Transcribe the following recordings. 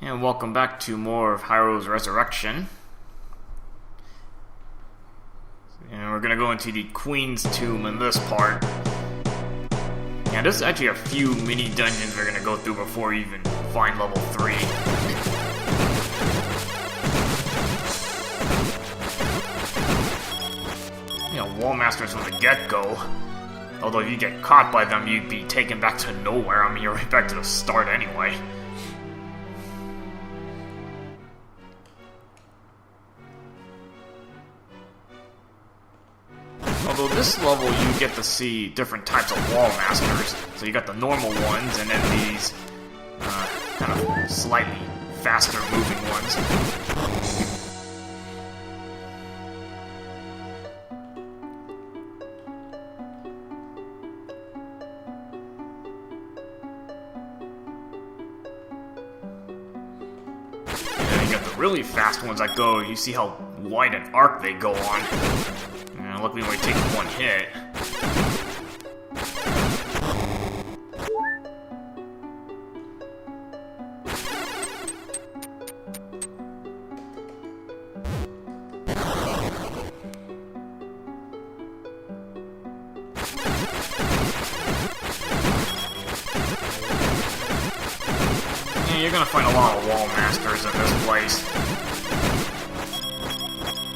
And welcome back to more of Hyrule's Resurrection. And we're gonna go into the Queen's Tomb in this part. Yeah, there's actually a few mini dungeons we're gonna go through before we even find level 3. You know, wall masters from the get-go. Although if you get caught by them, you'd be taken back to nowhere. I mean, you're right back to the start anyway. Although this level you get to see different types of wall masters. So you got the normal ones and then these kind of slightly faster moving ones. And then you got the really fast ones that go, you see how wide an arc they go on. Luckily, only takes one hit. Yeah, you're gonna find a lot of wall masters in this place.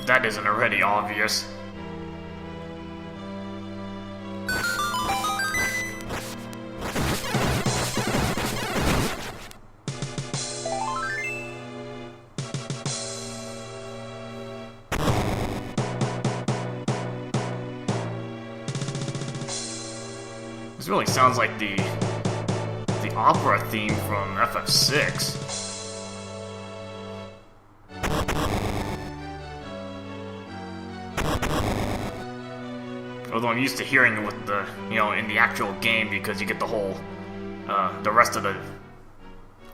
If that isn't already obvious. This really sounds like the opera theme from FF6. Although I'm used to hearing it with the, in the actual game because you get the whole, the rest of the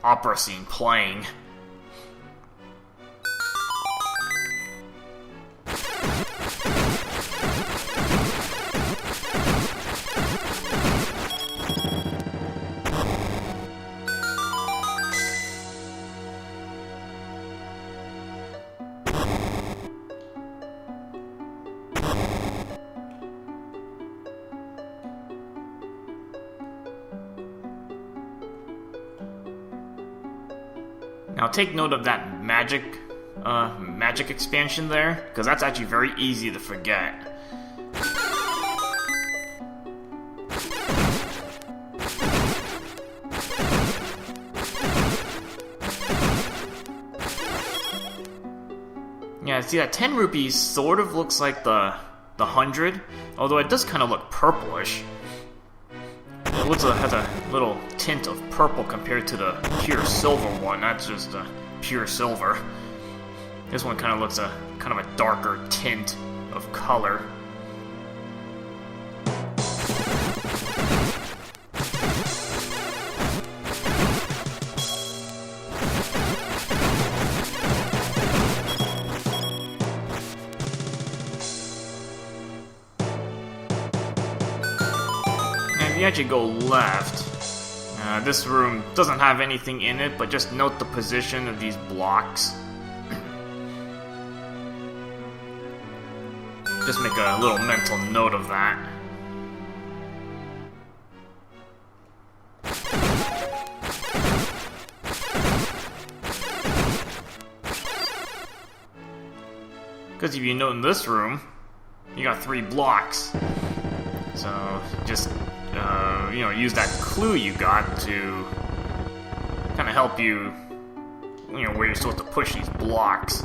opera scene playing. Now take note of that magic expansion there, because that's actually very easy to forget. Yeah, see that 10 rupees sort of looks like the 100, although it does kind of look purplish. It has a little tint of purple compared to the pure silver one. That's just pure silver. This one kind of looks kind of a darker tint of color. If you actually go left, this room doesn't have anything in it, but just note the position of these blocks. Just make a little mental note of that. Because if you note in this room, you got 3 blocks. So just use that clue you got to kind of help you, where you're supposed to push these blocks.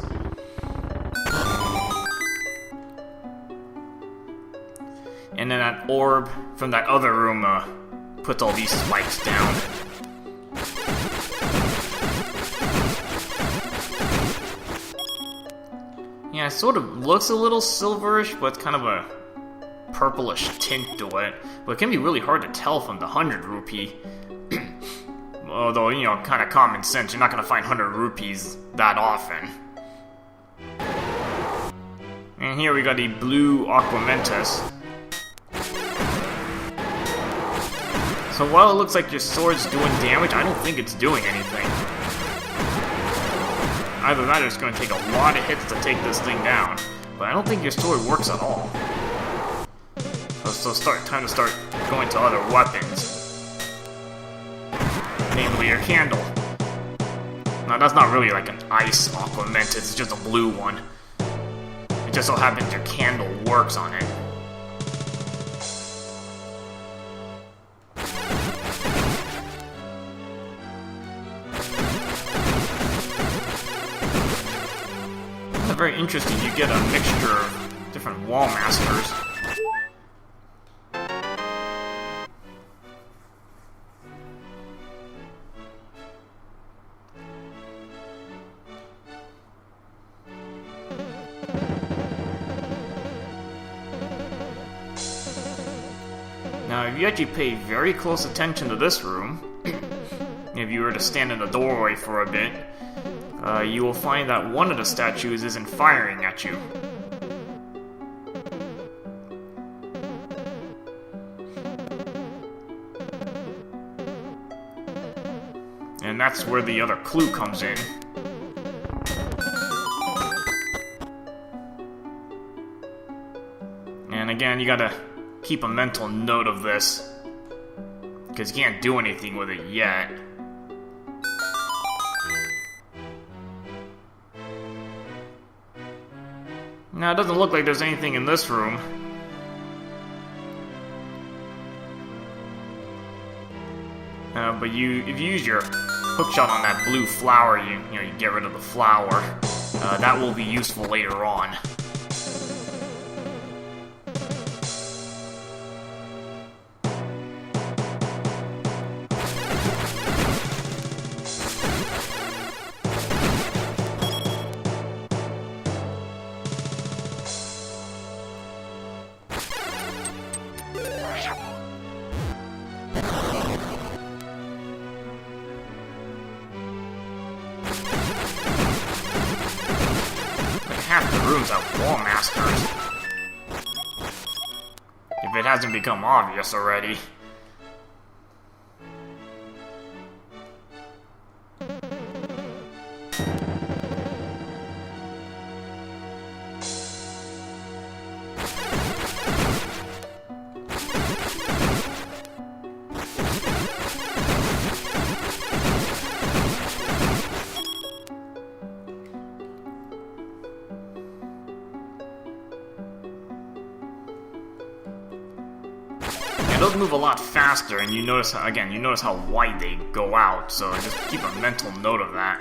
And then that orb from that other room puts all these spikes down. Yeah, it sort of looks a little silverish, but it's kind of a purplish tint to it, but it can be really hard to tell from the 100 rupee. Although, kind of common sense, you're not going to find 100 rupees that often. And here we got the blue Aquamentus. So while it looks like your sword's doing damage, I don't think it's doing anything. either that or it's going to take a lot of hits to take this thing down. But I don't think your sword works at all. So time to start going to other weapons. Namely your candle. Now that's not really like an ice Aquamentus, it's just a blue one. It just so happens your candle works on it. It's very interesting, you get a mixture of different wall masters. Now, if you actually pay very close attention to this room, if you were to stand in the doorway for a bit, you will find that one of the statues isn't firing at you. And that's where the other clue comes in. And again, you gotta keep a mental note of this, because you can't do anything with it yet. Now, it doesn't look like there's anything in this room. But if you use your hookshot on that blue flower, you get rid of the flower. That will be useful later on. Half the rooms have wall masters. If it hasn't become obvious already. Those move a lot faster, and you notice how wide they go out, so just keep a mental note of that.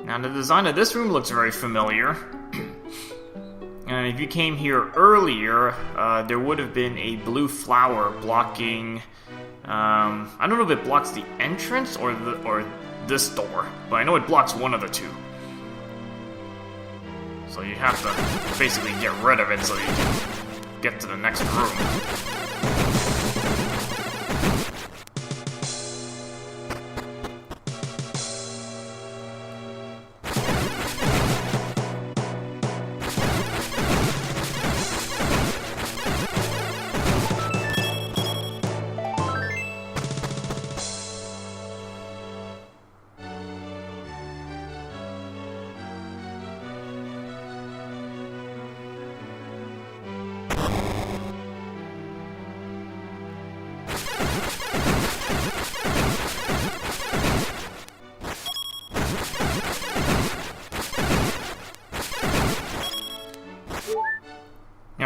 Now, the design of this room looks very familiar. And if you came here earlier, there would have been a blue flower blocking... I don't know if it blocks the entrance or this door, but I know it blocks one of the two. So you have to basically get rid of it so you can get to the next room.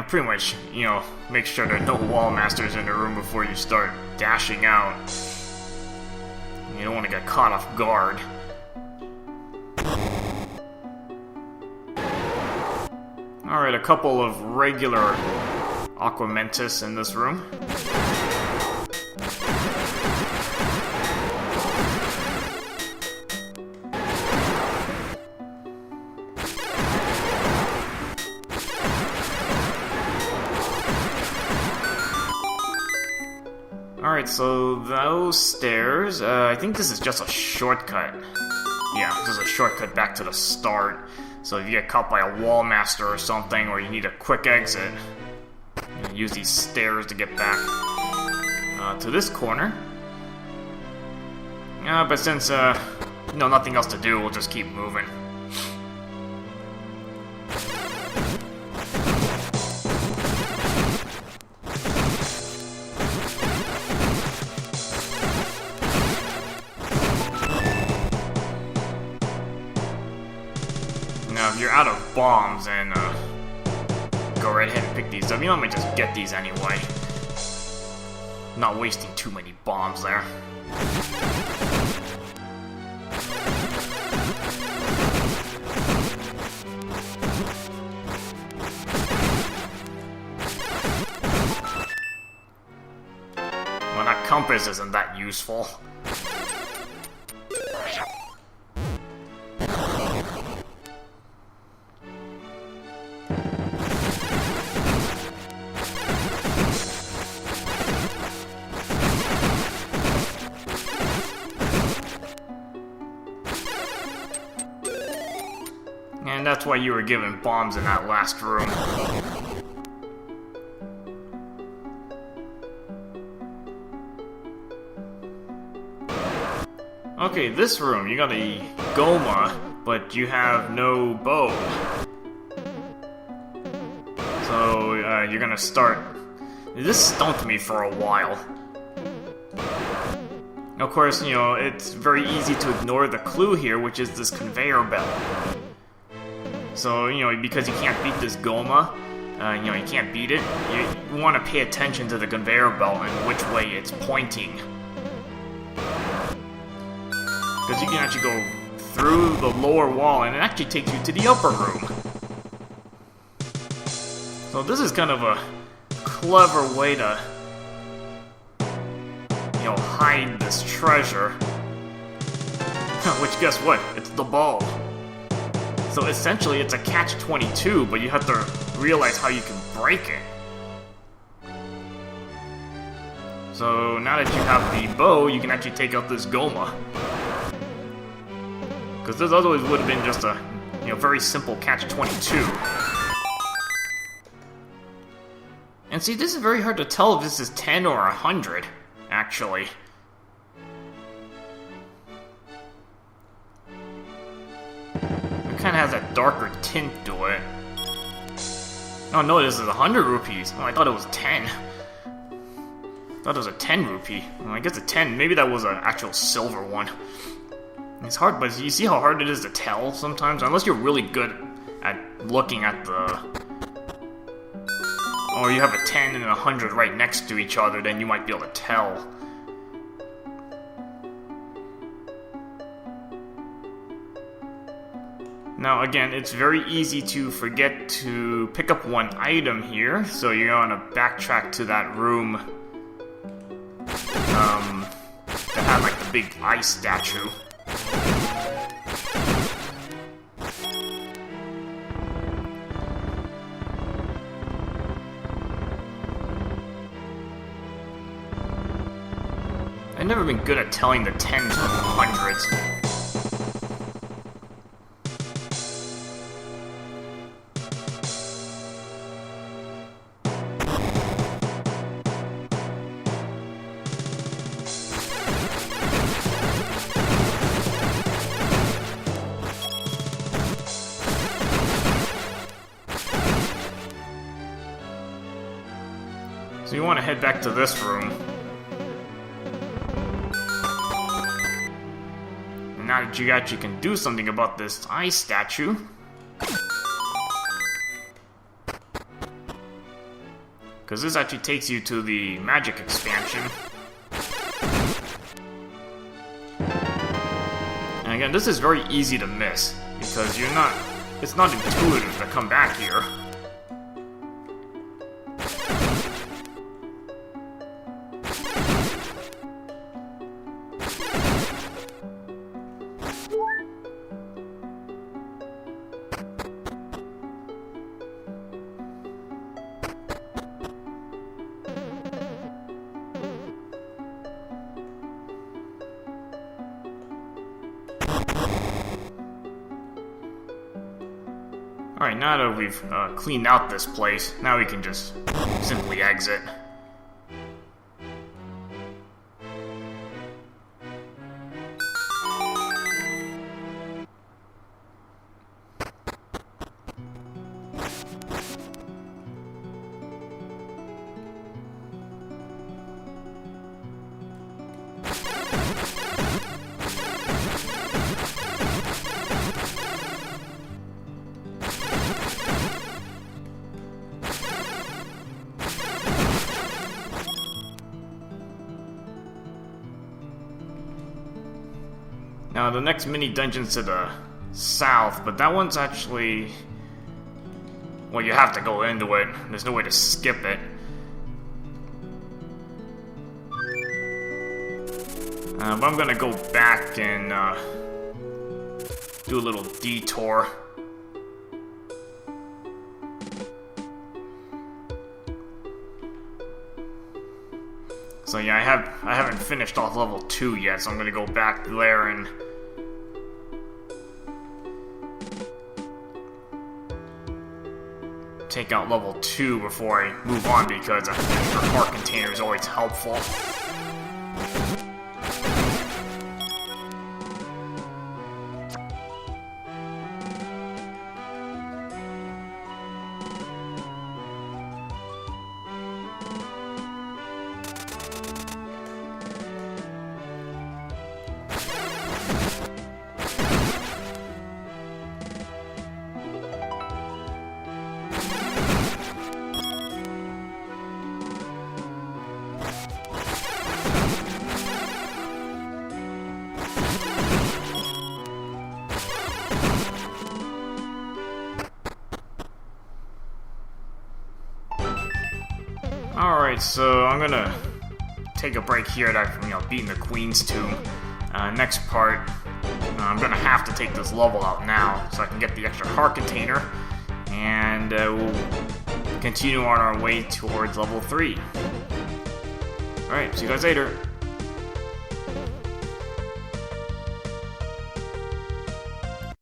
Pretty much, make sure there are no wall masters in the room before you start dashing out. You don't want to get caught off guard. Alright, a couple of regular Aquamentus in this room. Alright, so those stairs, I think this is just a shortcut. Yeah, this is a shortcut back to the start. So if you get caught by a wall master or something, or you need a quick exit, use these stairs to get back to this corner. But since, nothing else to do, we'll just keep moving. Now, if you're out of bombs, and, go right ahead and pick these up. You know, I might just get these anyway. Not wasting too many bombs there. Well, that compass isn't that useful. And that's why you were given bombs in that last room. Okay, this room, you got a gohma, but you have no bow. So, you're gonna start... This stumped me for a while. Of course, it's very easy to ignore the clue here, which is this conveyor belt. So, because you can't beat this gohma, you can't beat it, you want to pay attention to the conveyor belt and which way it's pointing. Because you can actually go through the lower wall and it actually takes you to the upper room. So this is kind of a clever way to, hide this treasure. Which, guess what? It's the ball. So essentially it's a catch-22, but you have to realize how you can break it. So now that you have the bow, you can actually take out this gohma. Because this otherwise would have been just a, very simple catch-22. And see, this is very hard to tell if this is 10 or 100, actually. It kind of has a darker tint to it. Oh no, this is 100 rupees. Oh, I thought it was 10. I thought it was a 10 rupee. Well, I guess a 10. Maybe that was an actual silver one. It's hard, but you see how hard it is to tell sometimes? Unless you're really good at looking at the... Or you have a 10 and a 100 right next to each other, then you might be able to tell. Now again, it's very easy to forget to pick up one item here, so you're gonna backtrack to that room that had like the big ice statue. I've never been good at telling the 10s from the 100s. So you want to head back to this room. And now that you actually can do something about this ice statue, because this actually takes you to the magic expansion. And again, this is very easy to miss, because it's not intuitive to come back here. Alright, now that we've cleaned out this place, now we can just simply exit. Now, the next mini dungeon's to the south, but that one's actually... Well, you have to go into it. There's no way to skip it. But I'm gonna go back and do a little detour. So yeah, I haven't finished off level 2 yet, so I'm gonna go back there and take out level 2 before I move on, because an extra heart container is always helpful. Alright, so I'm gonna take a break here that I've beaten the Queen's Tomb. Next part, I'm gonna have to take this level out now so I can get the extra heart container, and we'll continue on our way towards level 3. Alright, see you guys later.